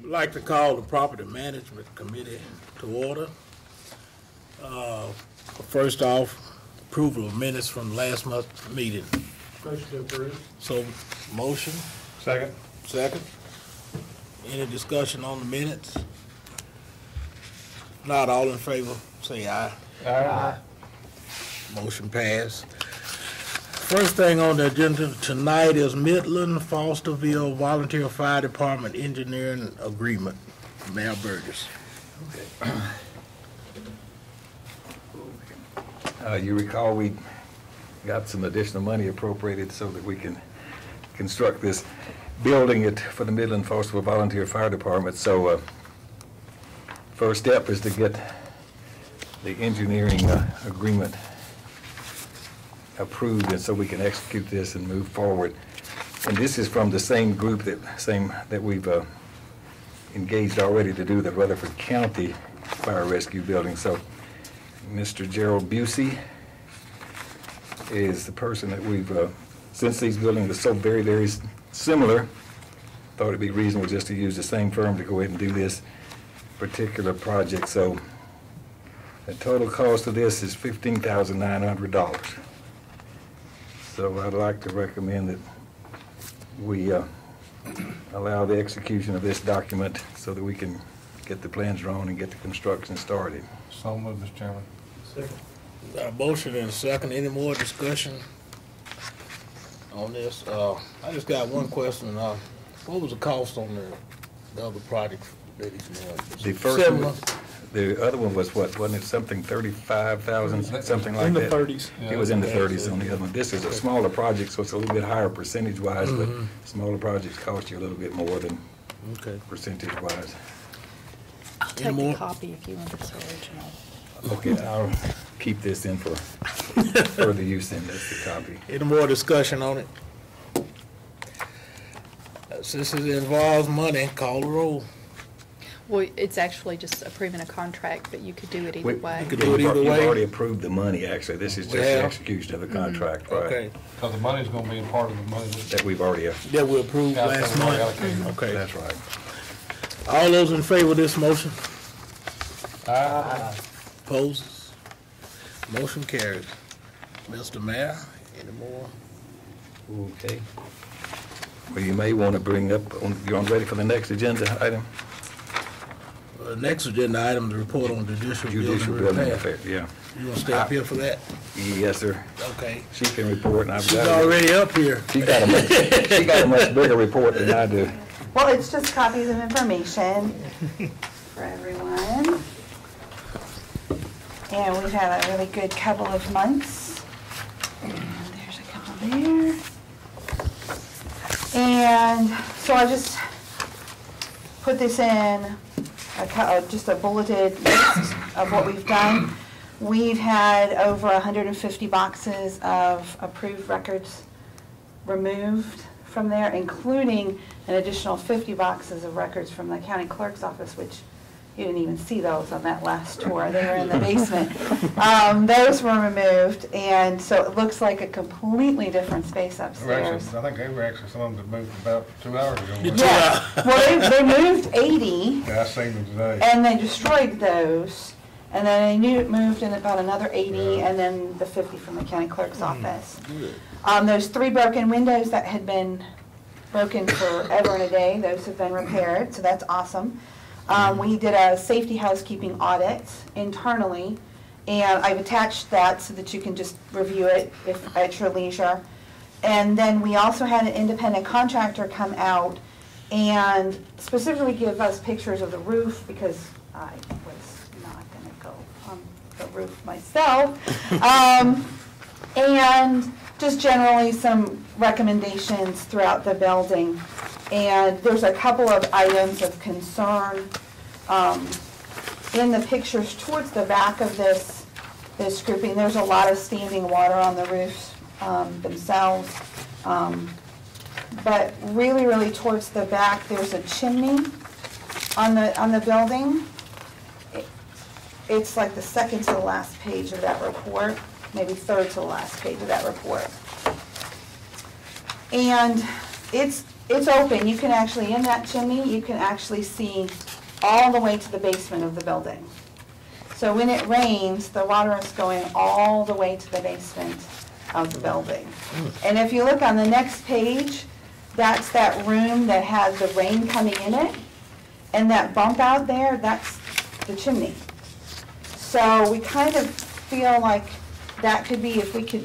I'd like to call the Property Management Committee to order. First off, approval of minutes from last month's meeting. Motion to approve. So, motion. Second. Second. Any discussion on the minutes? Not all in favor, say aye. Aye. Motion passed. First thing on the agenda tonight is Midland Fosterville Volunteer Fire Department Engineering Agreement. Mayor Burgess. You recall we got some additional money appropriated so that we can construct this building for the Midland Fosterville Volunteer Fire Department. So first step is to get the engineering agreement approved, and so we can execute this and move forward. And this is from the same group that we've engaged already to do the Rutherford County Fire Rescue Building. So Mr. Gerald Busey is the person that we've, since these buildings are so very, very similar, thought it'd be reasonable just to use the same firm to go ahead and do this particular project. So the total cost of this is $15,900. So I'd like to recommend that we allow the execution of this document so that we can get the plans drawn and get the construction started. So moved, Mr. Chairman. Second. Got a motion and a second. Any more discussion on this? I just got one question. What was the cost on the other project that he's doing? The first one, the other one was what? Wasn't it something 35,000, something like that? In the 30s. It was in the 30s on the other one. This is a smaller project, so it's a little bit higher percentage-wise, but smaller projects cost you a little bit more than percentage-wise. I'll take a copy if you want this original. Okay, I'll keep this in for further use, and that's the copy. Any more discussion on it? Since it involves money, call the roll. Well, it's actually just approving a contract, but you could do it either way. You could do it either You've way. already approved the money, actually. This is just the execution of the contract, right? Okay. Because the money's going to be a part of the money. That we've already, That we approved last month. Okay. that's right. All those in favor of this motion? Aye. Opposed? Motion carries. Mr. Mayor, any more? Okay. Well, you may want to bring up, you on ready for the next agenda item? Next agenda item, the report on judicial Judicial building building repair. affair, yeah. You want to stay up here for that? Yes, sir. Okay. She can report, and I've She's got already up here. She got a much bigger report than I do. Well, it's just copies of information for everyone. And we've had a really good couple of months. And there's a couple there. And so I just put this in just a bulleted list of what we've done. We've had over 150 boxes of approved records removed from there, including an additional 50 boxes of records from the county clerk's office, which you didn't even see those on that last tour. They were in the basement. Those were removed, and so it looks like a completely different space upstairs. I think they were actually some of them that moved about 2 hours ago. Yeah, well, they moved 80, Yeah, I seen them today. and they destroyed those, and then they moved in about another 80, and then the 50 from the county clerk's office. Those 3 broken windows that had been broken forever and a day, those have been repaired, so that's awesome. We did a safety housekeeping audit internally, and I've attached that so that you can just review it at your leisure. And then we also had an independent contractor come out and specifically give us pictures of the roof, because I was not going to go on the roof myself. And just generally some recommendations throughout the building. And there's a couple of items of concern in the pictures towards the back of this grouping. There's a lot of standing water on the roofs themselves. But really, really towards the back, there's a chimney on the building. It's like the second to the last page of that report, maybe third to the last page of that report. And it's it's open, you can actually, in that chimney, you can actually see all the way to the basement of the building. So when it rains, the water is going all the way to the basement of the building. And if you look on the next page, that's that room that has the rain coming in it. And that bump out there, that's the chimney. So we kind of feel like that could be, if we could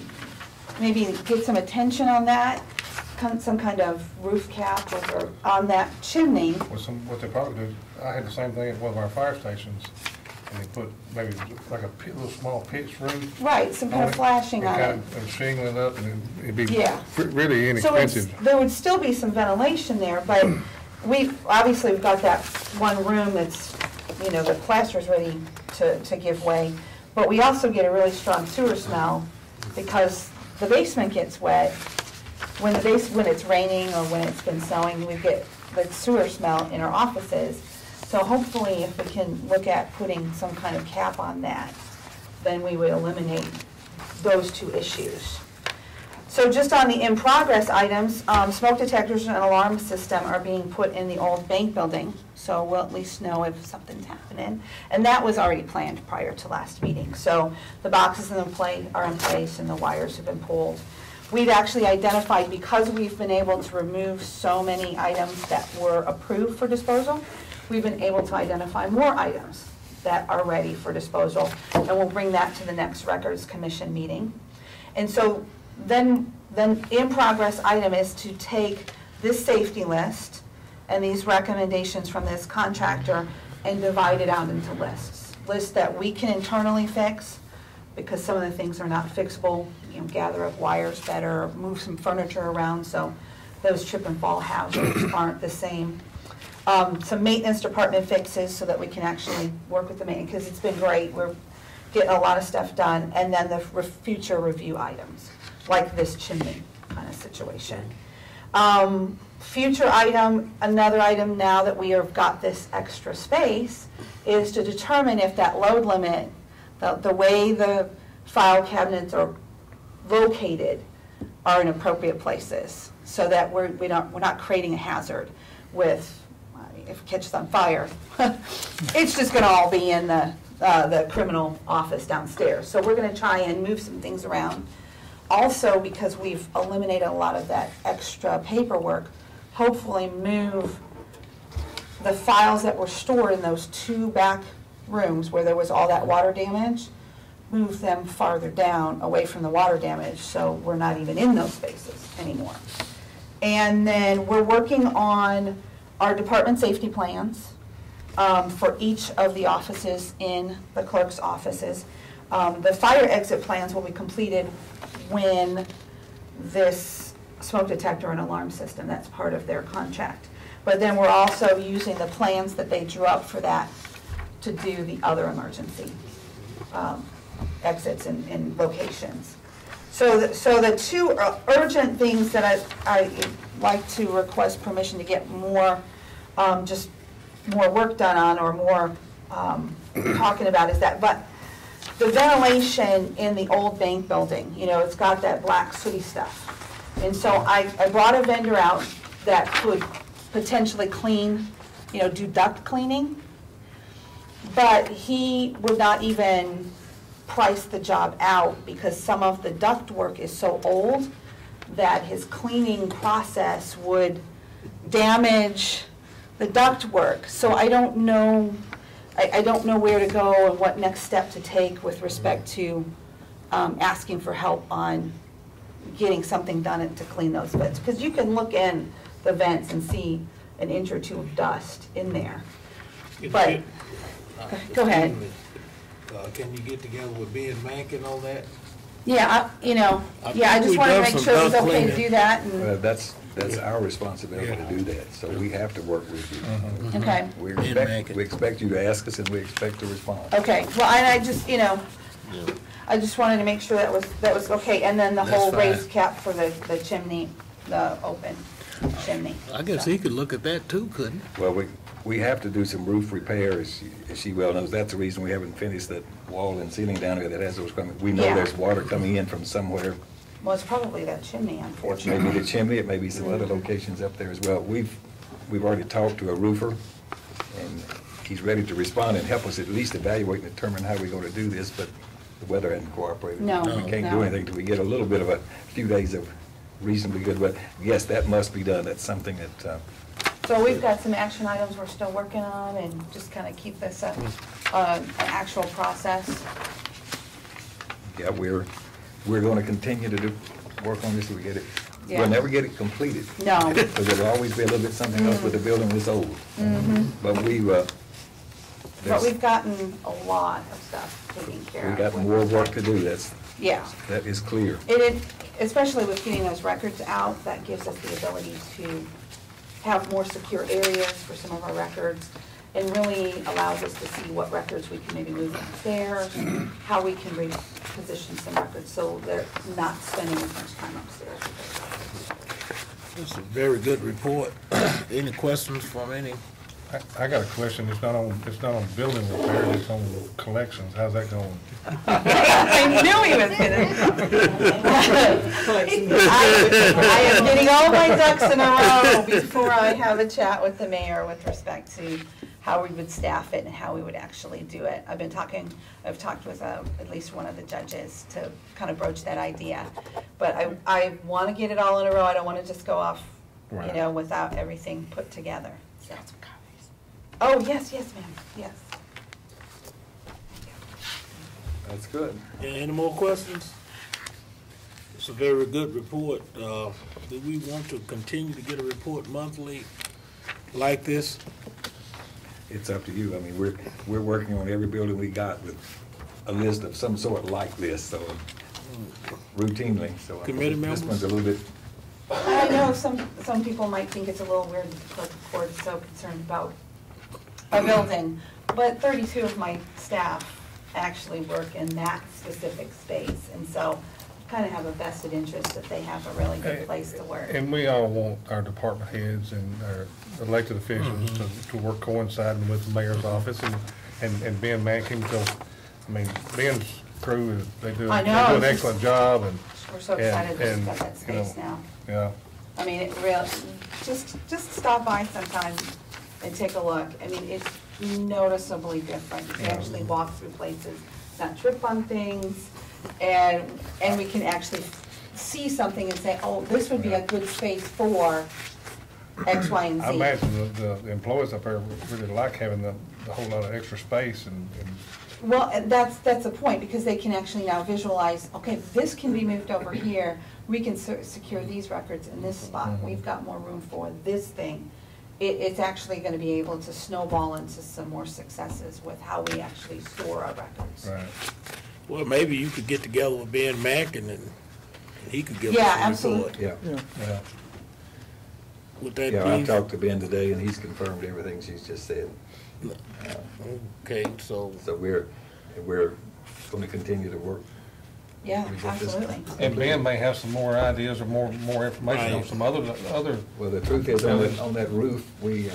maybe get some attention on that, some kind of roof cap or on that chimney. What they probably do, I had the same thing at one of our fire stations, and they put maybe like a little small pitch roof. Right, some kind of flashing on it. And shingling up, and it'd be Yeah. really So inexpensive. there would still be some ventilation there, but obviously we've got that one room that's, the plaster's ready to give way. But we also get a really strong sewer smell because the basement gets wet. When it's raining or when it's been snowing, we get the sewer smell in our offices. So hopefully if we can look at putting some kind of cap on that, then we would eliminate those two issues. So just on the in-progress items, smoke detectors and alarm system are being put in the old bank building, so we'll at least know if something's happening. And that was already planned prior to last meeting. So the boxes are in place and the wires have been pulled. We've actually identified, because we've been able to remove so many items that were approved for disposal, we've been able to identify more items that are ready for disposal, and we'll bring that to the next Records Commission meeting. And so then in-progress item is to take this safety list and these recommendations from this contractor and divide it out into lists. Lists that we can internally fix, because some of the things are not fixable, gather up wires better, move some furniture around so those trip and fall hazards aren't the same. Some maintenance department fixes so that we can actually work with the maintenance, because it's been great. We're getting a lot of stuff done. And then the future review items, like this chimney kind of situation. Future item, another item now that we have got this extra space, is to determine if that load limit, the way the file cabinets are located, are in appropriate places, so that we're not creating a hazard with, if it catches on fire, it's just going to all be in the criminal office downstairs. So we're going to try and move some things around. Also, because we've eliminated a lot of that extra paperwork, hopefully move the files that were stored in those two back rooms where there was all that water damage, move them farther down away from the water damage, so we're not even in those spaces anymore. And then we're working on our department safety plans for each of the offices in the clerk's offices. The fire exit plans will be completed when this smoke detector and alarm system, that's part of their contract. But then we're also using the plans that they drew up for that to do the other emergency exits and locations. So the two urgent things that I like to request permission to get more, just more work done on, or more talking about, is that, but the ventilation in the old bank building, it's got that black sooty stuff. And so I brought a vendor out that could potentially clean, do duct cleaning, but he would not even price the job out because some of the duct work is so old that his cleaning process would damage the duct work. So I don't know where to go and what next step to take with respect to asking for help on getting something done to clean those vents. Because you can look in the vents and see an inch or two of dust in there. But, go ahead. Can you get together with Ben Mankin on that? Yeah, I just wanted to make sure it was okay to do that. And, That's our responsibility to do that, so we have to work with you. okay. We expect you to ask us, and we expect to respond. Okay, well, and I just, I just wanted to make sure that was okay, and then the That's whole fine. raised cap for the chimney, the open chimney. I guess he could look at that too, couldn't he? Well, we have to do some roof repairs, as she well knows. That's the reason we haven't finished that wall and ceiling down there that has those coming. We know Yeah. there's water coming in from somewhere Well, it's probably that chimney, It may unfortunately. be the chimney, it may be some other locations up there as well. We've already talked to a roofer, and he's ready to respond and help us at least evaluate and determine how we're gonna do this, but the weather hasn't cooperated. No, We can't do no. anything till we get a little bit of a few days of reasonably good weather. Yes, that must be done. That's something that, So we've got some action items we're still working on and just kind of keep this an actual process. yeah, we're gonna continue to work on this till we get it. Yeah. We'll never get it completed. No. Because there'll always be a little bit something else with the building that's old. But But we've gotten a lot of stuff taken care we of. got more work to do. Yeah. That is clear. Especially with getting those records out, that gives us the ability to have more secure areas for some of our records, and really allows us to see what records we can maybe move upstairs, how we can reposition some records so they're not spending as much time upstairs. It's a very good report. Any questions from any? I got a question. It's not on building repair, it's on collections. How's that going? I knew he was I am getting all my ducks in a row before I have a chat with the mayor with respect to how we would staff it and how we would actually do it. I've talked with at least one of the judges to kind of broach that idea. But I want to get it all in a row. I don't want to just go off, Right. without everything put together. So. Oh, yes, ma'am, yes. That's good. Any more questions? It's a very good report. Do we want to continue to get a report monthly like this? It's up to you. I mean, we're working on every building we got with a list of some sort like this, so routinely, so. Committee This one's members? a little bit, I know some people might think it's a little weird that the clerk of court is so concerned about a building, but 32 of my staff actually work in that specific space, and so kind of have a vested interest that they have a really good place to work. And we all want our department heads and our elected officials to work coinciding with the mayor's office and Ben Mankin, because, I mean, Ben's crew, they do I know. an excellent job, and, We're so excited that and, we've got that space you know, now. yeah. I mean, it really, just stop by sometime and take a look. I mean, it's noticeably different. You can actually walk through places, not trip on things, and we can actually see something and say, oh, this would be a good space for X, Y, and Z. I imagine the employees up there really like having the whole lot of extra space and Well, and that's the point, because they can actually now visualize, okay, this can be moved over here. We can secure these records in this spot. We've got more room for this thing. It's actually going to be able to snowball into some more successes with how we actually store our records. right. Well, maybe you could get together with Ben Mackin and he could give Yeah, us a report. absolutely. yeah. Yeah. Would that Yeah, I be? talked to Ben today, and he's confirmed everything she's just said. Okay, so, So we're gonna continue to work. Yeah, We got this. absolutely. And Ben may have some more ideas or more information on Right. some other, Well, the truth is, on that roof, we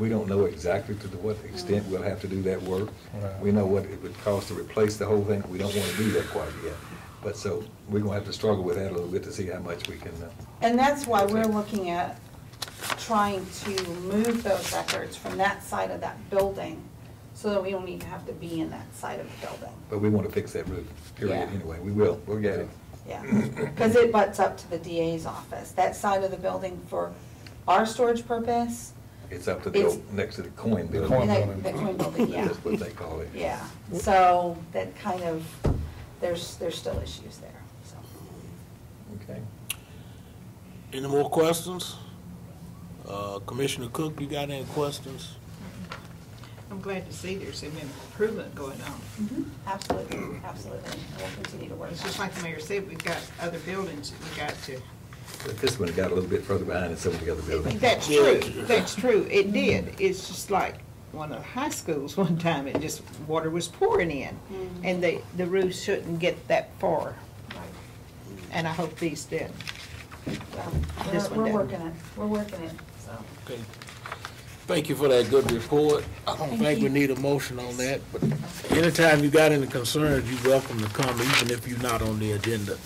don't know exactly to what extent we'll have to do that work. Right. We know what it would cost to replace the whole thing. We don't want to do that quite yet. But so, we're gonna have to struggle with that a little bit to see how much we can, And that's why we're looking at trying to move those records from that side of that building so that we don't even have to be in that side of the building. but we want to fix that roof, period, Yeah. anyway. We'll get it. Yeah, because it butts up to the DA's office. That side of the building for our storage purpose, It's up to It's- next to the coin building. coin that building. that coin building, yeah. That's what they call it. Yeah, so that kind of, there's still issues there, so. Okay. any more questions? Commissioner Cook, you got any questions? I'm glad to see there's some improvement going on. Absolutely, absolutely. We'll continue to work It's on just it. like the mayor said, we've got other buildings that we got to. But this one got a little bit further behind than some of the other buildings. That's true, that's true, it did. It's just like one of the high schools one time, it just, water was pouring in. And the roofs shouldn't get that far, and I hope these did. Well, This one We're down. working it, so. Okay. Thank you for that good report. I don't think we need a motion on that, but anytime you got any concerns, you're welcome to come, even if you're not on the agenda.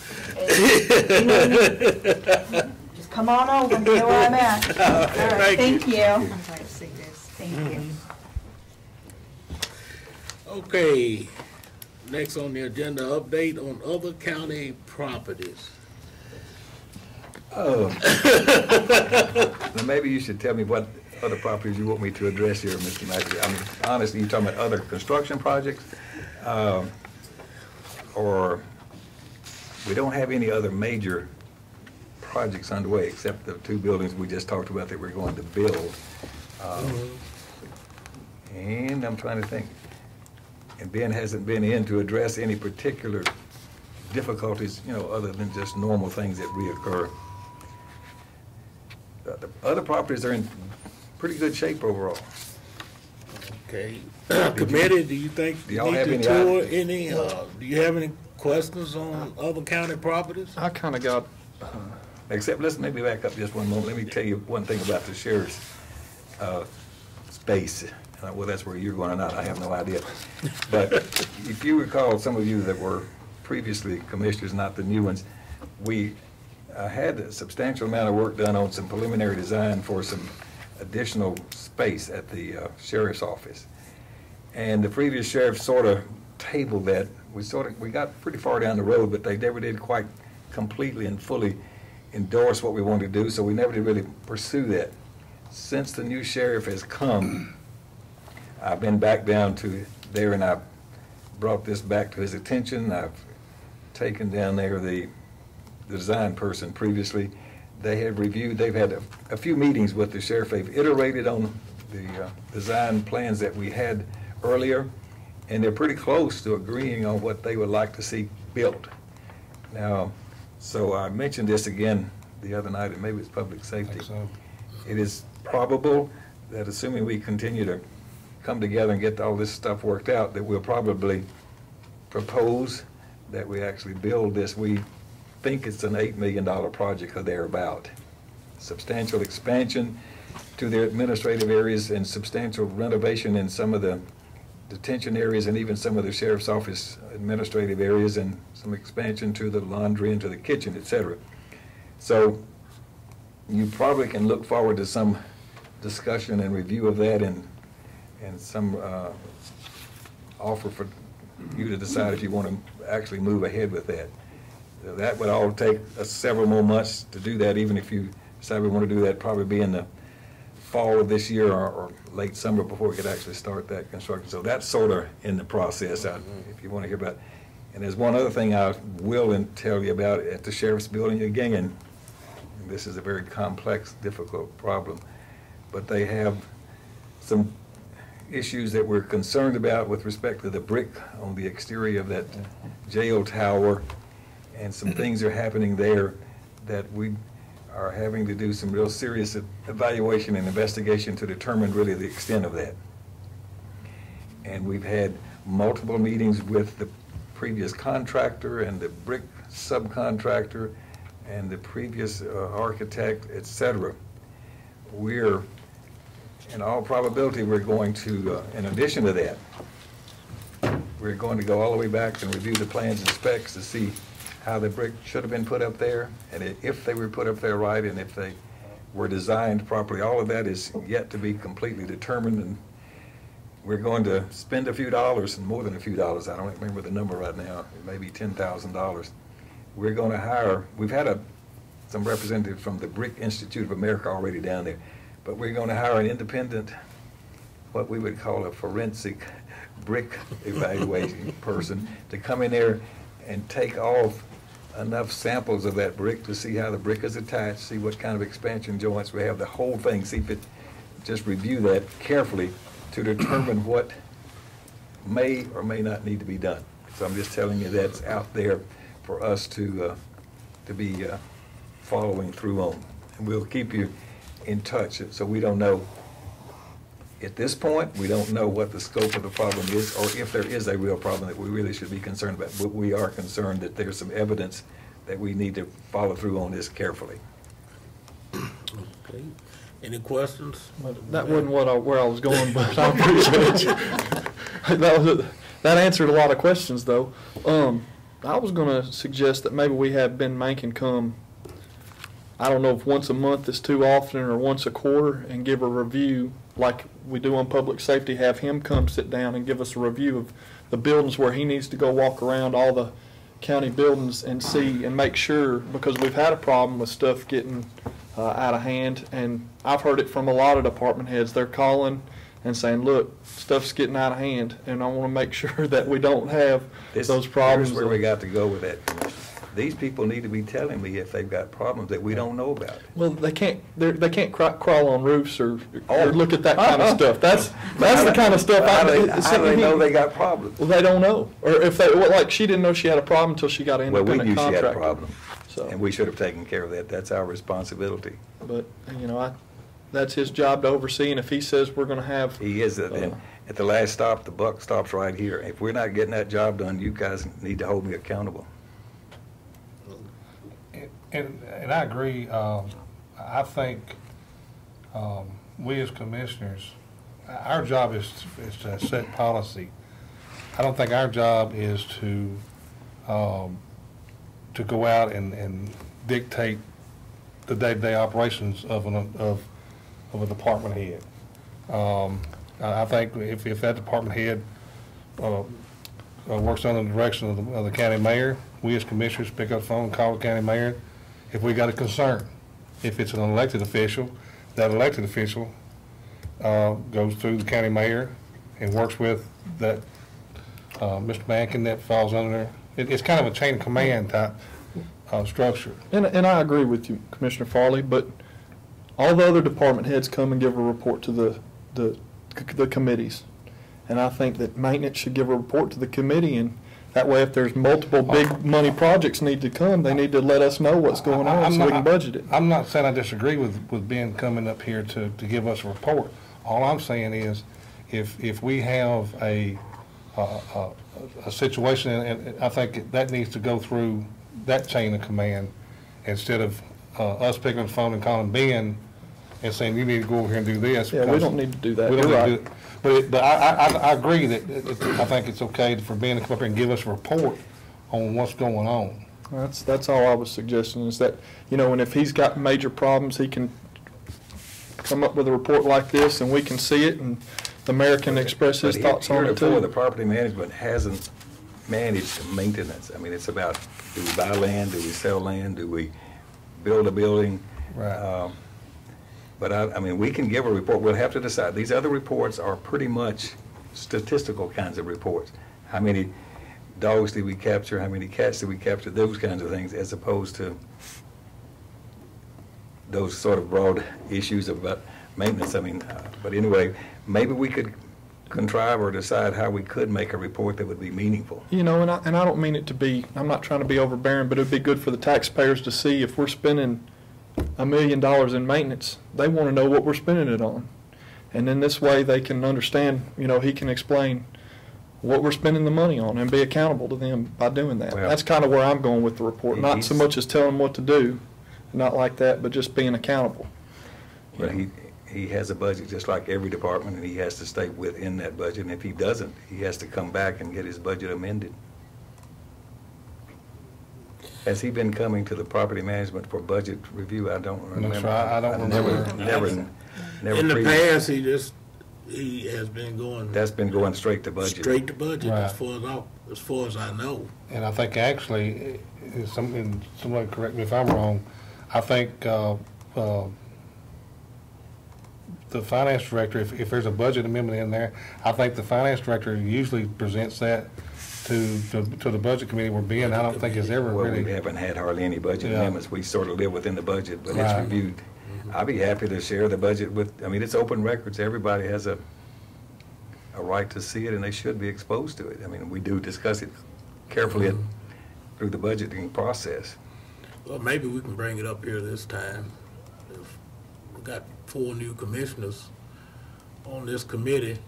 Just come on over and know where I'm at. All right, Thank thank you. I'm glad to see this. Thank you. Okay, next on the agenda, update on other county properties. Oh. Now, maybe you should tell me what other properties you want me to address here, Mr. Mackey. I mean, honestly, you talking about other construction projects? Or we don't have any other major projects underway except the 2 buildings we just talked about that we're going to build. And I'm trying to think. And Ben hasn't been in to address any particular difficulties, you know, other than just normal things that reoccur. The other properties are in pretty good shape overall. Okay, committee, do you think Do you y'all need have to any tour ideas? any, do you have any questions on other county properties? I kind of got, Except, let's maybe back up just one moment. Let me tell you one thing about the sheriff's space. Well, that's where you're going or not, I have no idea. But if you recall, some of you that were previously commissioners, not the new ones, we had a substantial amount of work done on some preliminary design for some additional space at the sheriff's office. And the previous sheriff sort of tabled that. We got pretty far down the road, but they never did quite completely and fully endorse what we wanted to do, so we never did really pursue that. Since the new sheriff has come, I've been back down to there and I've brought this back to his attention. I've taken down there the design person previously. They have reviewed, they've had a few meetings with the sheriff. They've iterated on the design plans that we had earlier, and they're pretty close to agreeing on what they would like to see built. Now, so I mentioned this again the other night, and maybe it's public I safety. think so. It is probable that assuming we continue to come together and get all this stuff worked out, that we'll probably propose that we actually build this. We think it's an $8 million project or thereabout. Substantial expansion to their administrative areas and substantial renovation in some of the detention areas and even some of the sheriff's office administrative areas, and some expansion to the laundry and to the kitchen, et cetera. So you probably can look forward to some discussion and review of that, and some offer for you to decide if you want to actually move ahead with that. That would all take several more months to do that, even if you decide we want to do that, probably be in the fall of this year or late summer before we could actually start that construction. So that's sort of in the process, if you want to hear about it. And there's one other thing I will tell you about at the sheriff's building again, and this is a very complex, difficult problem, but they have some issues that we're concerned about with respect to the brick on the exterior of that jail tower, and some things are happening there that we are having to do some real serious evaluation and investigation to determine really the extent of that. And we've had multiple meetings with the previous contractor and the brick subcontractor and the previous architect, et cetera. We're, in all probability, we're going to, in addition to that, we're going to go all the way back and review the plans and specs to see how the brick should have been put up there, and if they were put up there right, and if they were designed properly. All of that is yet to be completely determined, and we're going to spend a few dollars, and more than a few dollars. I don't remember the number right now. It may be $10,000. We're going to hire, we've had some representative from the Brick Institute of America already down there, but we're going to hire an independent, what we would call a forensic brick evaluation person to come in there and take off enough samples of that brick to see how the brick is attached, see what kind of expansion joints we have, the whole thing, see if it, just review that carefully to determine what may or may not need to be done. So I'm just telling you that's out there for us to be following through on. And we'll keep you in touch. So we don't know, at this point, we don't know what the scope of the problem is, or if there is a real problem that we really should be concerned about. But we are concerned that there's some evidence that we need to follow through on this carefully. Okay. Any questions? That wasn't where I was going, but I appreciate you. That answered a lot of questions, though. I was going to suggest that maybe we have Ben Mankin come, I don't know if once a month is too often or once a quarter, and give a review like we do on public safety, have him come sit down and give us a review of the buildings where he needs to go walk around all the county buildings and see and make sure, because we've had a problem with stuff getting out of hand, and I've heard it from a lot of department heads. They're calling and saying, look, stuff's getting out of hand, and I want to make sure that we don't have those problems. Here's where we got to go with that, Commissioner. These people need to be telling me if they've got problems that we don't know about. Well, they can't crawl on roofs or look at that kind of stuff. That's the kind of stuff. How do they know they got problems? Well, they don't know. Or if they, well, like she didn't know she had a problem until she got an Well, we independent knew she had a contractor. problem, So, and we should have taken care of that. That's our responsibility. but, that's his job to oversee, and if he says we're gonna have, He is, and at the last stop, the buck stops right here. If we're not getting that job done, you guys need to hold me accountable. And I agree. I think we as commissioners, our job is to set policy. I don't think our job is to go out and dictate the day-to-day operations of a department head. I think if that department head works under the direction of the county mayor, we as commissioners pick up the phone and call the county mayor if we got a concern. If it's an elected official, that elected official goes through the county mayor and works with that Mr. Mankin that falls under. It's kind of a chain of command type structure. and I agree with you, Commissioner Farley, but all the other department heads come and give a report to the committees. And I think that maintenance should give a report to the committee, and that way if there's multiple big money projects need to come, they need to let us know what's going on so we can budget it. I'm not saying I disagree with Ben coming up here to give us a report. All I'm saying is if we have a situation, and I think that needs to go through that chain of command instead of us picking up the phone and calling Ben and saying, you need to go over here and do this. Yeah, we don't need to do that. We don't You're need to right. do it. But I agree that I think it's okay for Ben to come up here and give us a report on what's going on. That's all I was suggesting, is that, and if he's got major problems, he can come up with a report like this, and we can see it, and the mayor can express his thoughts on it Heretofore, the too. property management hasn't managed maintenance. I mean, it's about, do we buy land, do we sell land, do we build a building? Right. But I mean, we can give a report, we'll have to decide. These other reports are pretty much statistical kinds of reports. How many dogs did we capture, how many cats did we capture, those kinds of things, as opposed to those sort of broad issues about maintenance. I mean, but anyway, maybe we could contrive or decide how we could make a report that would be meaningful. And I don't mean it to be, I'm not trying to be overbearing, but it'd be good for the taxpayers to see if we're spending $1 million in maintenance, they want to know what we're spending it on. And then this way they can understand, he can explain what we're spending the money on and be accountable to them by doing that. Well, that's kind of where I'm going with the report. Not so he's- much as telling them what to do, not like that, but just being accountable. But he has a budget just like every department, and he has to stay within that budget. And if he doesn't, he has to come back and get his budget amended. Has he been coming to the property management for budget review? I don't remember. sir, I don't remember. Never In the previous- past, he has been going That's been going straight to budget. straight to budget Right. as far as I know. And I think actually, somebody correct me if I'm wrong, I think the finance director, if there's a budget amendment in there, I think the finance director usually presents that to the budget committee where Ben, I don't think has ever Well, really. we haven't had hardly any budget Yeah. amendments. We sort of live within the budget, but it's Right. reviewed. I'd be happy to share the budget with, I mean, it's open records. Everybody has a right to see it, and they should be exposed to it. I mean, we do discuss it carefully through the budgeting process. Well, maybe we can bring it up here this time. We've got 4 new commissioners on this committee,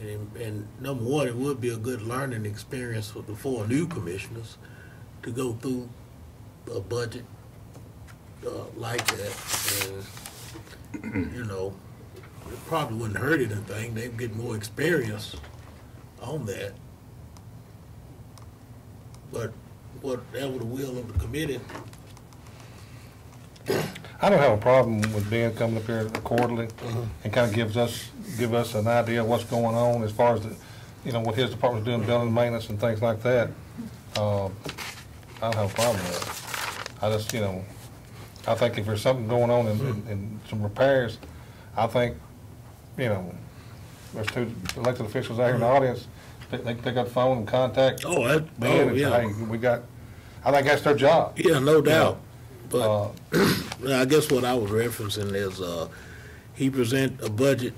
and number one, it would be a good learning experience for the 4 new commissioners to go through a budget like that. And you know, it probably wouldn't hurt anything. They'd get more experience on that. But whatever the will of the committee, I don't have a problem with Ben coming up here quarterly and kind of give us an idea of what's going on as far as the, you know, what his department's doing, building maintenance and things like that. I don't have a problem with it. I just, you know, I think if there's something going on in some repairs, I think, you know, there's two elected officials out here in the audience, they can pick up the phone and contact Ben and say, yeah. hey, I think that's their job. Yeah, no doubt. But Uh, I guess what I was referencing is, he present a budget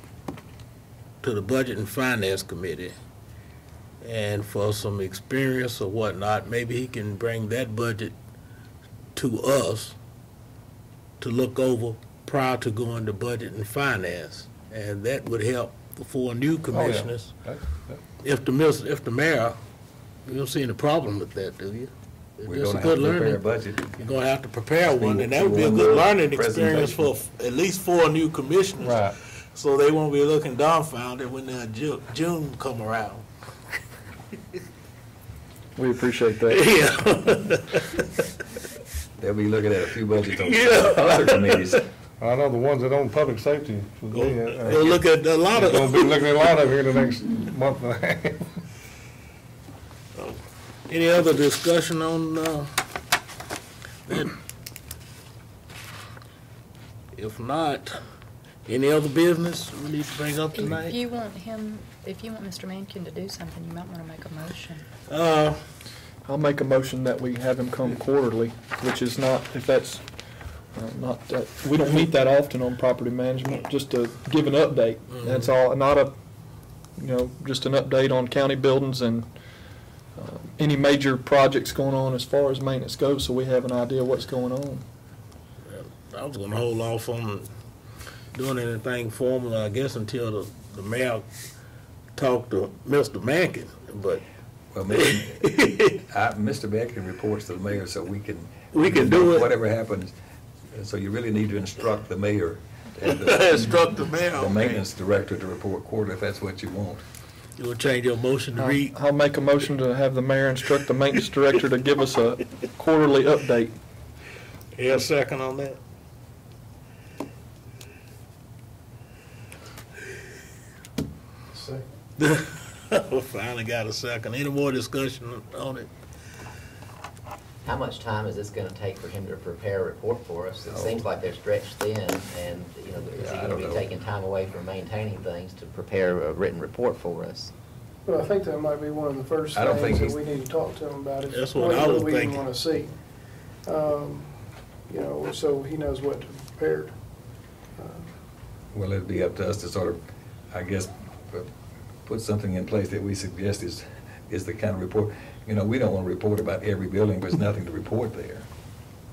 to the Budget and Finance Committee, and for some experience or whatnot, maybe he can bring that budget to us to look over prior to going to Budget and Finance, and that would help the 4 new commissioners. that- If the mayor, you don't see any problem with that, do you? We're Just a gonna have good to prepare a learning. budget. You're gonna have to prepare one, and that See would be a one good more learning experience for presentation. at least 4 new commissioners. Right. So they won't be looking dumbfounded when June come around. We appreciate that. Yeah. They'll be looking at a few budgets on Yeah. other committees. I know the ones that own public safety. They'll look at a lot We're gonna be of, looking at a lot of here the next month and a half. any other discussion on, that? If not, any other business we need to bring up If tonight? you want Mr. Mankin to do something, you might want to make a motion. I'll make a motion that we have him come quarterly, which is not, if that's, not that, we don't meet that often on property management, just to give an update. That's all, not a, you know, just an update on county buildings and any major projects going on as far as maintenance goes, so we have an idea what's going on. I was gonna hold off on doing anything formal, I guess, until the mayor talked to Mr. Mankin, but Well, maybe, Mr. Beckton reports to the mayor, so we can. do it. Whatever happens, so you really need to instruct the mayor and the instruct the mayor. the maintenance director to report quarterly, if that's what you want. You will change your motion to read, I'll make a motion to have the mayor instruct the maintenance director to give us a quarterly update. a second on that? We finally got a second. Any more discussion on it? How much time is this gonna take for him to prepare a report for us? It seems like they're stretched thin, and, you know, is he I gonna don't be know. taking time away from maintaining things to prepare a written report for us? Well, I think that might be one of the first I don't think things that he's- we need to talk to him about. Is That's what I was we thinking. want to see. You know, so he knows what to prepare. Well, it'd be up to us to sort of, I guess, put something in place that we suggest is the kind of report. You know, we don't want to report about every building, there's nothing to report there.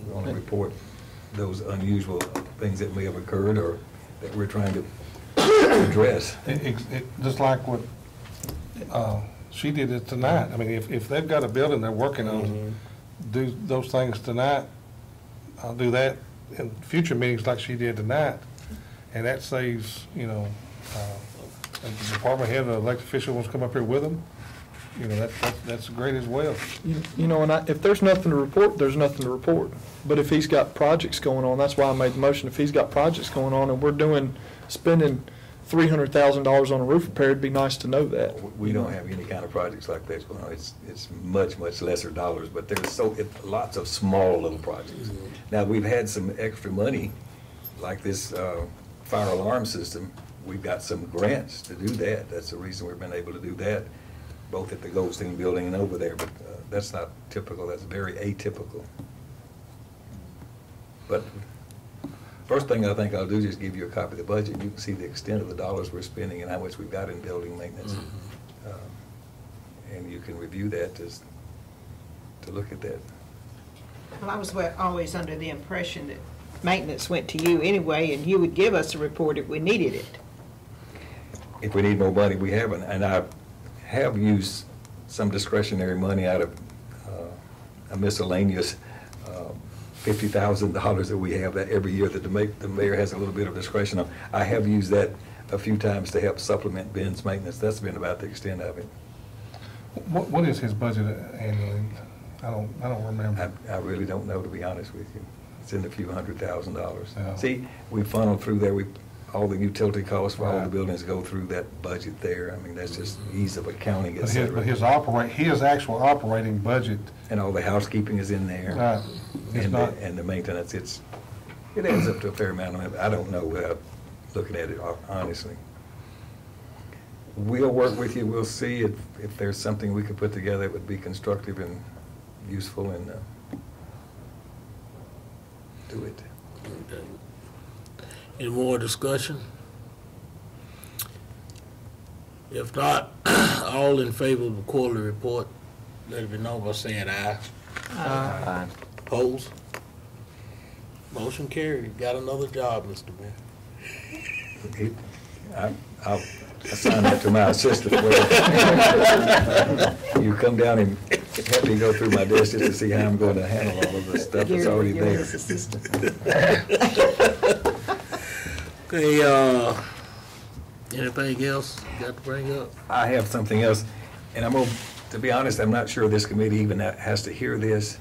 We want to report those unusual things that may have occurred or that we're trying to address. Just like what she did it tonight. I mean, if they've got a building they're working on, do those things tonight, I'll do that in future meetings like she did tonight. And that saves, you know, if the department head or elected official wants to come up here with them, you know, that's great as well. You know, and if there's nothing to report, there's nothing to report. But if he's got projects going on, that's why I made the motion. If he's got projects going on and we're spending $300,000 on a roof repair, it'd be nice to know that. We don't have any kind of projects like that going on. It's much, much lesser dollars, but there's lots of small little projects. Now, we've had some extra money, like this fire alarm system. We've got some grants to do that. That's the reason we've been able to do that, both at the Goldstein Building and over there, but that's not typical. That's very atypical. But first thing I think I'll do is just give you a copy of the budget. You can see the extent of the dollars we're spending and how much we've got in building maintenance. And you can review that to look at that. Well, I was always under the impression that maintenance went to you anyway, and you would give us a report if we needed it. If we need more money, we haven't. And I have used some discretionary money out of a miscellaneous $50,000 that we have that every year that the mayor has a little bit of discretion on. I have used that a few times to help supplement Ben's maintenance. That's been about the extent of it. What is his budget annually? I don't remember. I really don't know, to be honest with you. It's in a few $100,000. Yeah. See, we funnel through there, all the utility costs for all the Right. buildings go through that budget there. I mean, that's just ease of accounting, et But cetera. his actual operating budget, And all the housekeeping is in there. it's And not, and the maintenance, it adds up to a fair amount of it. I don't know without looking at it honestly. We'll work with you, we'll see if there's something we could put together that would be constructive and useful and do it. Okay. Any more discussion? If not, all in favor of the quarterly report, let it be known by saying aye. Aye. Opposed? Motion carried. You got another job, Mr. Mayor. I'll assign that to my assistant. You come down and help me go through my desk just to see how I'm going to handle all of the stuff that's already there. Okay, anything else you got to bring up? I have something else, and to be honest, I'm not sure this committee even has to hear this.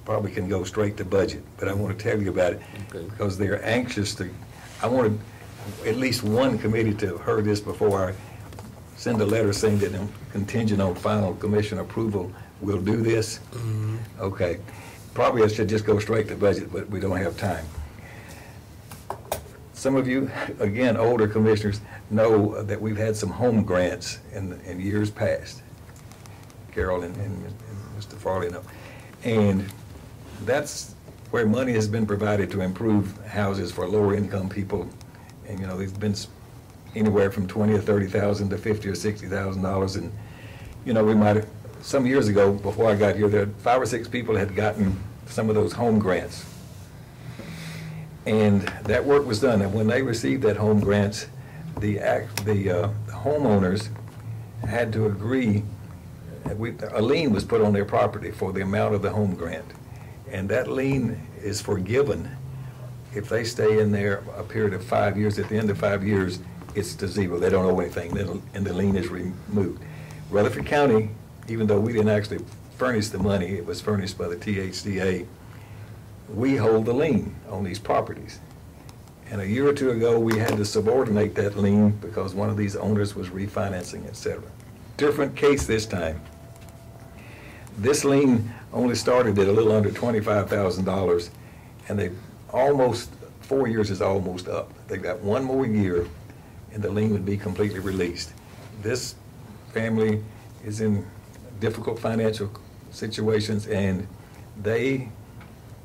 Probably can go straight to budget, but I want to tell you about it Okay. because they're anxious I wanted at least one committee to have heard this before I send a letter saying that contingent on final commission approval, we'll do this. Okay. Probably I should just go straight to budget, but we don't have time. Some of you, again, older commissioners, know that we've had some home grants in years past. Carol and Mr. Farley know. And that's where money has been provided to improve houses for lower income people. And, you know, there's been anywhere from $20,000 or $30,000 to $50,000 or $60,000. And, you know, we might have, some years ago, before I got here, there 5 or 6 people had gotten some of those home grants. And that work was done, and when they received that home grants, the homeowners had to agree, a lien was put on their property for the amount of the home grant. And that lien is forgiven if they stay in there a period of 5 years. At the end of 5 years, it's to zero. They don't owe anything, and the lien is removed. Rutherford County, even though we didn't actually furnish the money, it was furnished by the THDA, we hold the lien on these properties. And a year or two ago, we had to subordinate that lien because one of these owners was refinancing, et cetera. Different case this time. This lien only started at a little under $25,000, and they almost, 4 years is almost up. They've got 1 more year, and the lien would be completely released. This family is in difficult financial situations, and they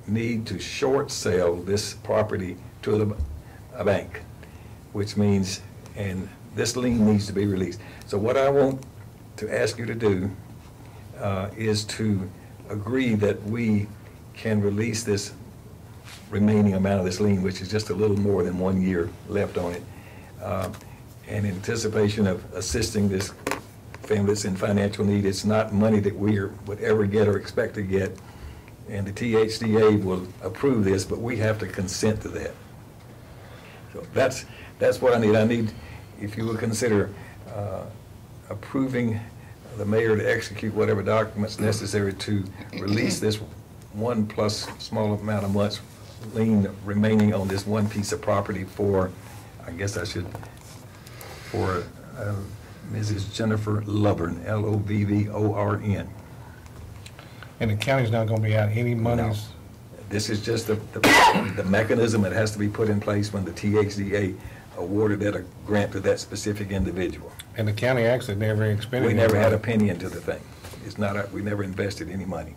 need to short sell this property to a bank, which means, and this lien needs to be released. So what I want to ask you to do is to agree that we can release this remaining amount of this lien, which is just a little more than 1 year left on it, in anticipation of assisting this family that's in financial need. It's not money that we would ever get or expect to get, and the THDA will approve this, but we have to consent to that. So that's what I need. I need, if you would consider approving the mayor to execute whatever documents necessary to release this 1 plus small amount of months lien remaining on this one piece of property for, I guess I should, for Mrs. Jennifer Lovborn, Lovvorn. and the county's not gonna be out any monies. This is just the mechanism that has to be put in place when the THDA awarded that a grant to that specific individual. And the county actually never expended. We any never had a money. penny into the thing. It's not, we never invested any money.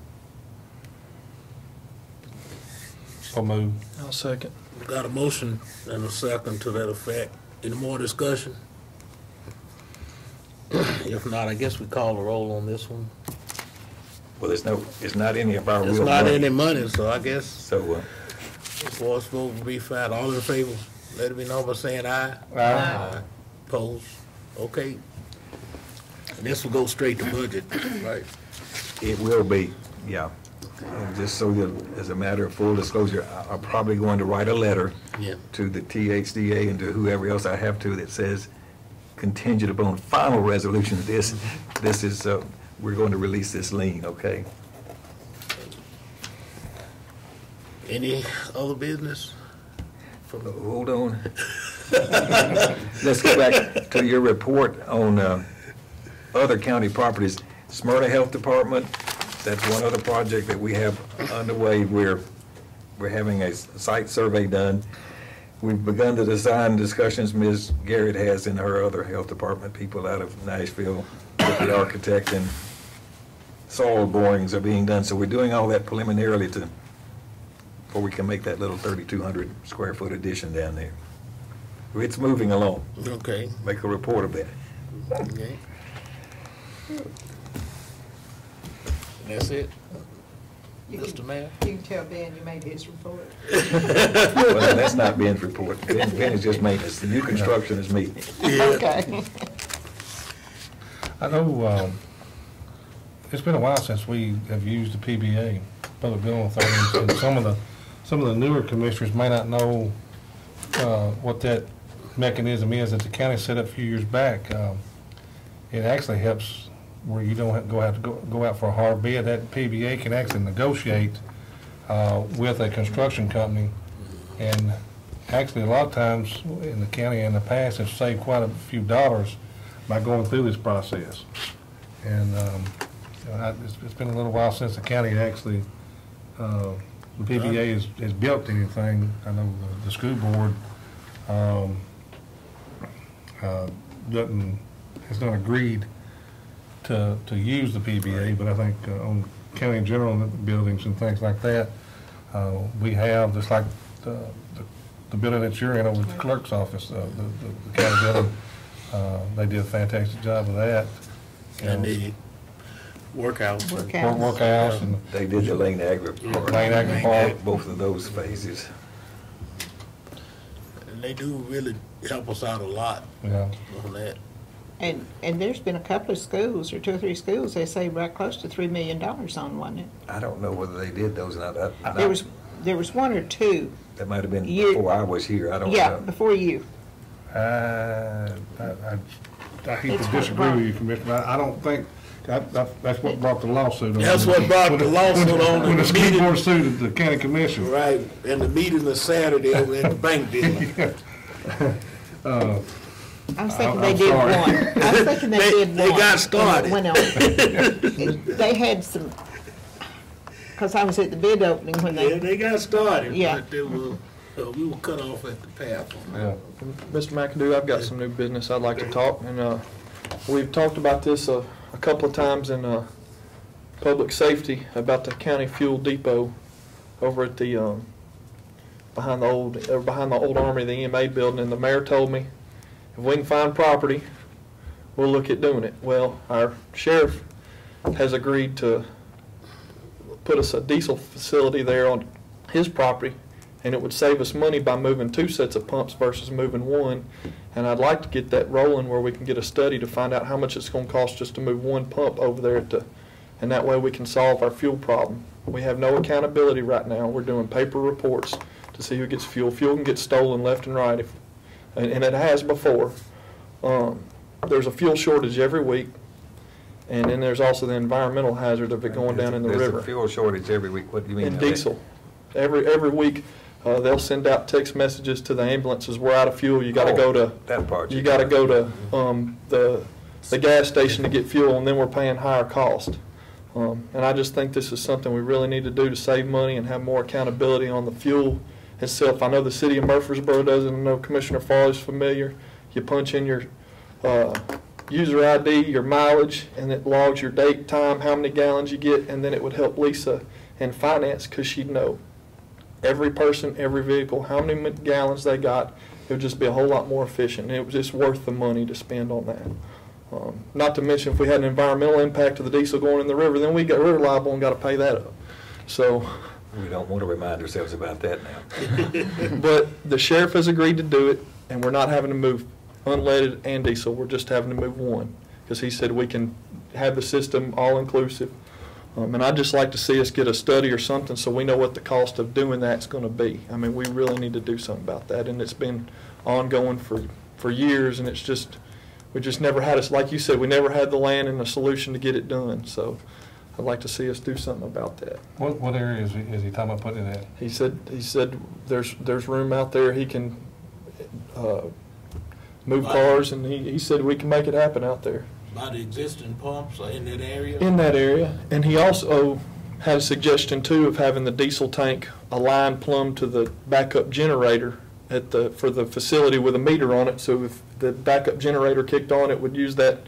So move. I'll second. We got a motion and a second to that effect. Any more discussion? If not, I guess we call the roll on this one. Well, it's not any of our real It's money. not any money, so I guess So, the voice vote will be fine. All in favor, let it be known by saying aye. Aye. Opposed? Okay. And this will go straight to budget, right? it will be, yeah. And just so that, as a matter of full disclosure, I'm probably going to write a letter Yeah. to the THDA and to whoever else I have to that says contingent upon final resolution of this, this is, we're going to release this lien, okay? Any other business? Hold on. Let's go back to your report on other county properties. Smyrna Health Department, that's one other project that we have underway where we're having a site survey done. We've begun the design discussions Ms. Garrett has in her other health department, people out of Nashville, with the architect, and soil borings are being done. So we're doing all that preliminarily before we can make that little 3,200 square foot addition down there. It's moving along. Okay. Make a report of that. Okay. That's it? You Mr. can- Mayor? You can tell Ben you made his report. Well, that's not Ben's report. Ben is just maintenance. The new construction is me. Okay. I know, it's been a while since we have used the PBA, Public Building Authority, and some of the newer commissioners may not know, what that mechanism is that the county set up a few years back. It actually helps where you don't have to go out for a hard bid. That PBA can actually negotiate, with a construction company, and actually a lot of times in the county in the past have saved quite a few dollars by going through this process. And it's been a little while since the county actually, the PBA has built anything. I know the school board has not agreed to use the PBA, but I think on county general buildings and things like that, we have, just like the building that you're in over at the clerk's office, the county building, they did a fantastic job of that. And the workouts. Workouts and They did the Lane Agri Park. Lane Agri Park. Both of those phases. And they do really help us out a lot Yeah. on that. And there's been a couple of schools, or 2 or 3 schools, they say right close to $3 million on, wasn't it? I don't know whether they did those or not. There was 1 or 2, That might have been You- before I was here. I don't yeah, know. before you. I hate It's to what disagree brought- with you, Commissioner, but I don't think, that's what brought the lawsuit on. That's what brought the lawsuit on When in the the school meeting. board sued the county commission. Right, and the meeting is Saturday over at the bank building. I was thinking I'm they did sorry. one. I was thinking they did one. They got and it started. went on. They had some, because I was at the bid opening when Yeah, they got started. Yeah. But they were, we were cut off at the path. Yeah. Mr. McAdoo, I've got some new business I'd like to talk, and we've talked about this a couple of times in public safety, about the county fuel depot over at the, behind the old Army, the EMA building, and the mayor told me, if we can find property, we'll look at doing it. Well, our sheriff has agreed to put us a diesel facility there on his property, and it would save us money by moving 2 sets of pumps versus moving 1. And I'd like to get that rolling where we can get a study to find out how much it's going to cost just to move 1 pump over there and that way we can solve our fuel problem. We have no accountability right now. We're doing paper reports to see who gets fuel. Fuel can get stolen left and right, and it has before. There's a fuel shortage every week, and then there's also the environmental hazard of it going down in the river. There's a fuel shortage every week. What do you mean? And by that? diesel. Every week, they'll send out text messages to the ambulances, we're out of fuel, you gotta go to, That part. you gotta go to, the gas station to get fuel, and then we're paying higher cost. And I just think this is something we really need to do to save money and have more accountability on the fuel itself. I know the city of Murfreesboro does it, I know Commissioner Farley's familiar. You punch in your, user ID, your mileage, and it logs your date, time, how many gallons you get, and then it would help Lisa in finance, because she'd know every person, every vehicle, how many gallons they got. It would just be a whole lot more efficient, and it was just worth the money to spend on that. Not to mention, if we had an environmental impact of the diesel going in the river, then we're liable and got to pay that up. So, We don't want to remind ourselves about that now. but the sheriff has agreed to do it, and we're not having to move unleaded and diesel. We're just having to move 1, because he said we can have the system all inclusive. And I'd just like to see us get a study or something so we know what the cost of doing that's going to be. I mean, we really need to do something about that, and it's been ongoing for years, and it's just, we just never had us, like you said, we never had the land and the solution to get it done. So I'd like to see us do something about that. What area is he talking about putting it at? He said there's room out there. He can move cars, and he said we can make it happen out there. By the existing pumps in that area? In that area. And he also had a suggestion too of having the diesel tank a line plumb to the backup generator for the facility with a meter on it. So if the backup generator kicked on, it would use that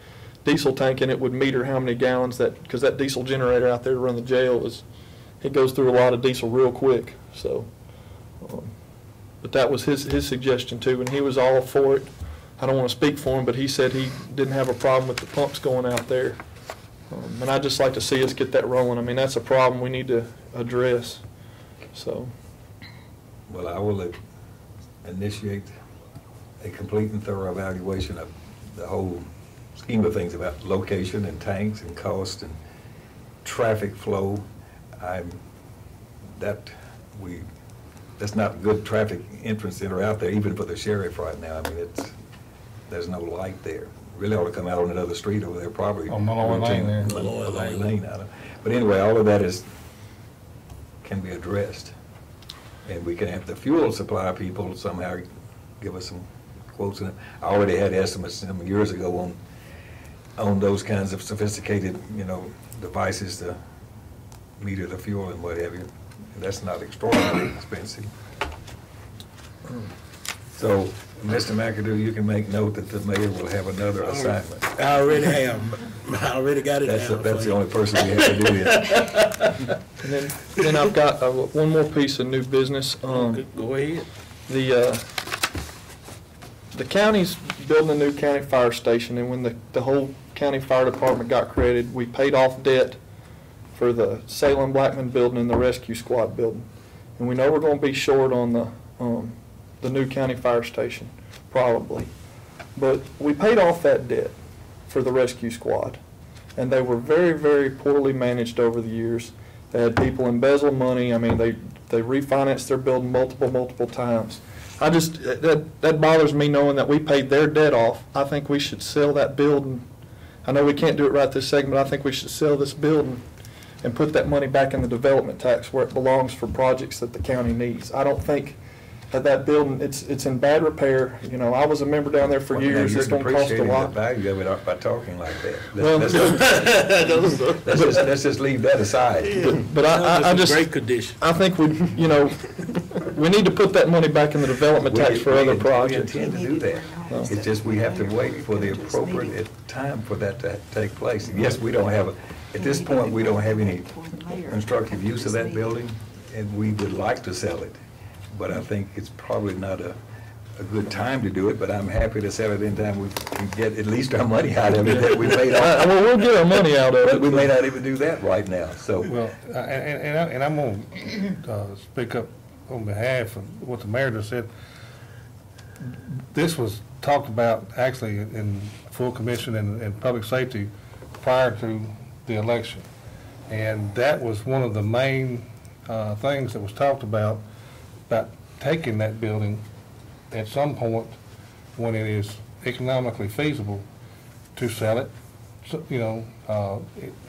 diesel tank and it would meter how many gallons because that diesel generator out there to run the jail it goes through a lot of diesel real quick. So, but that was his suggestion too, and he was all for it. I don't want to speak for him, but he said he didn't have a problem with the pumps going out there. And I'd just like to see us get that rolling. I mean, that's a problem we need to address. So. Well, I will initiate a complete and thorough evaluation of the whole scheme of things about location and tanks and cost and traffic flow. That's not good traffic entrance in or out there, even for the sheriff right now. I mean, there's no light there. Really ought to come out on another street over there, probably. On Malloy Lane there. Malloy Lane. But anyway, all of that can be addressed. And we can have the fuel supply people somehow give us some quotes. I already had estimates some years ago on those kinds of sophisticated, devices to meter the fuel and what have you. And that's not extraordinarily expensive. So, Mr. McAdoo, you can make note that the mayor will have another assignment. I already have. I already got it down. That's the only person we have to do this. And then I've got one more piece of new business. Go ahead. The county's building a new county fire station, and when the whole county fire department got created, we paid off debt for the Salem Blackman building and the rescue squad building. And we know we're going to be short on the new county fire station, probably. But we paid off that debt for the rescue squad. And they were very, very poorly managed over the years. They had people embezzle money. I mean, they refinanced their building multiple times. That bothers me knowing that we paid their debt off. I think we should sell that building. I know we can't do it right this second, but I think we should sell this building and put that money back in the development tax where it belongs for projects that the county needs. I don't think that building, it's in bad repair. I was a member down there for years. It's going to cost a lot. The value of it by talking like that. Well, let's just leave that aside. But I just great condition. I think we need to put that money back in the development tax for other projects. We intend to do that. It's just we have to wait for the appropriate time for that to take place. And yes, we don't have at this point we don't have any constructive use of that building, and we would like to sell it. But I think it's probably not a good time to do it, but I'm happy to sell it in time we can get at least our money out of it that we made off. Well, we'll get our money out of it. But we may not even do that right now, so. Well, and I'm going to speak up on behalf of what the mayor just said. This was talked about actually in full commission and public safety prior to the election. And that was one of the main things that was talked about taking that building at some point when it is economically feasible to sell it. So,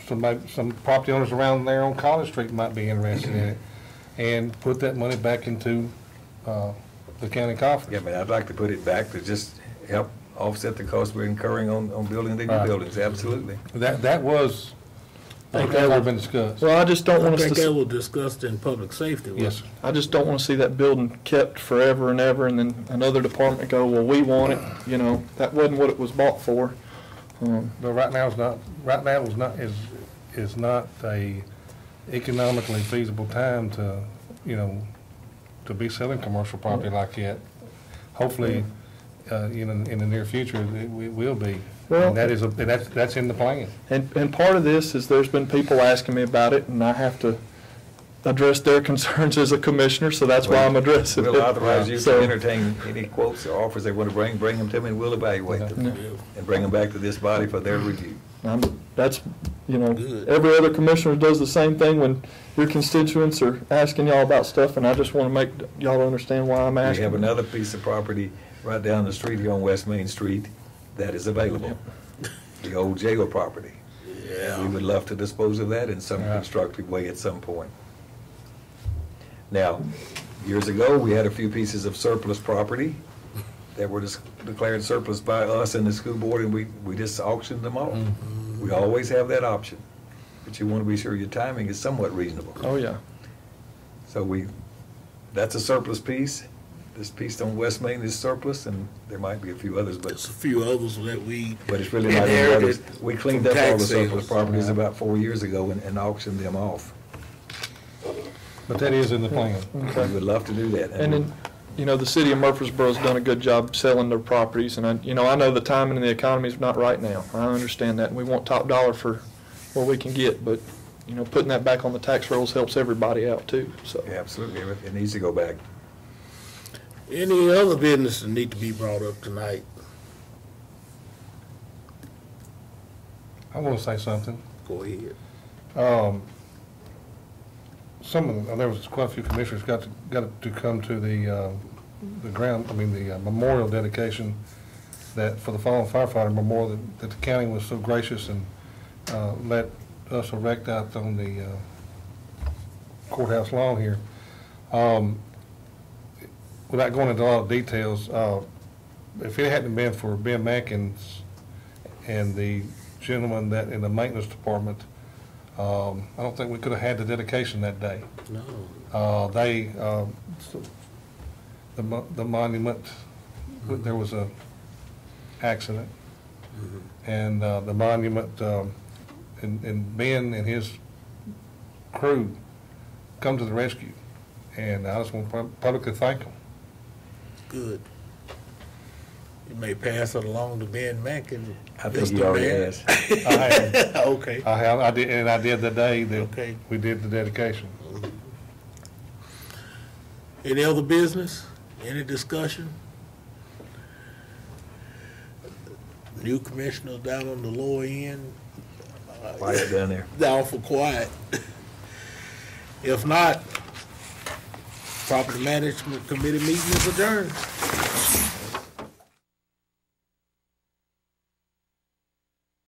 some property owners around there on College Street might be interested in it, and put that money back into the county coffers. Yeah, but I'd like to put it back to just help offset the cost we're incurring on building the new buildings, absolutely. That was, been discussed. Well, I just don't want us I think that to. was discussed in public safety. Yes, sir. I just don't want to see that building kept forever and ever, and then another department go, well, we want it. That wasn't what it was bought for. But right now is not a economically feasible time to be selling commercial property like that. Hopefully, in the near future, it will be. Well, and that's in the plan. And part of this is there's been people asking me about it, and I have to address their concerns as a commissioner, so that's why I'm addressing it. We'll authorize you to entertain any quotes or offers they want to bring them to me, and we'll evaluate them and bring them back to this body for their review. That's, You know, Good. every other commissioner does the same thing when your constituents are asking y'all about stuff, and I just want to make y'all understand why I'm We asking. have another piece of property right down the street here on West Main Street that is available. The old jail property. We Yeah. would love to dispose of that in some Yeah. constructive way at some point. Now, years ago, we had a few pieces of surplus property that were declared surplus by us and the school board, and we just auctioned them off. We always have that option, but you want to be sure your timing is somewhat reasonable. Oh, yeah. So that's a surplus piece. This piece on West Main is surplus, and there might be a few others, There's a few others that we but it's really not any others. inherited. We cleaned from up all tax the surplus sales. properties about 4 years ago and auctioned them off. But that is in the plan. We would love to do that. And then, you know, the city of Murfreesboro's done a good job selling their properties, and I know the timing in the economy is not right now. I understand that, and we want top dollar for what we can get, but, you know, putting that back on the tax rolls helps everybody out too, so. Yeah, absolutely. It needs to go back. Any other business that need to be brought up tonight? I want to say something. Go ahead. There was quite a few commissioners got to come to the memorial dedication that, for the fallen firefighter memorial, that the county was so gracious and let us erect out on the courthouse lawn here. Without going into a lot of details, if it hadn't been for Ben Mankins and the gentleman that in the maintenance department, I don't think we could have had the dedication that day. No. The monument, there was a accident, and the monument, and Ben and his crew come to the rescue, and I just want to publicly thank them. Good. You may pass it along to Ben Mackin. I think he Mr. already Mayor. has. I have, Okay. I did the day that Okay. we did the dedication. Any other business? Any discussion? New commissioners down on the lower end? Quiet down there. Down for quiet. If not, property management committee meeting is adjourned.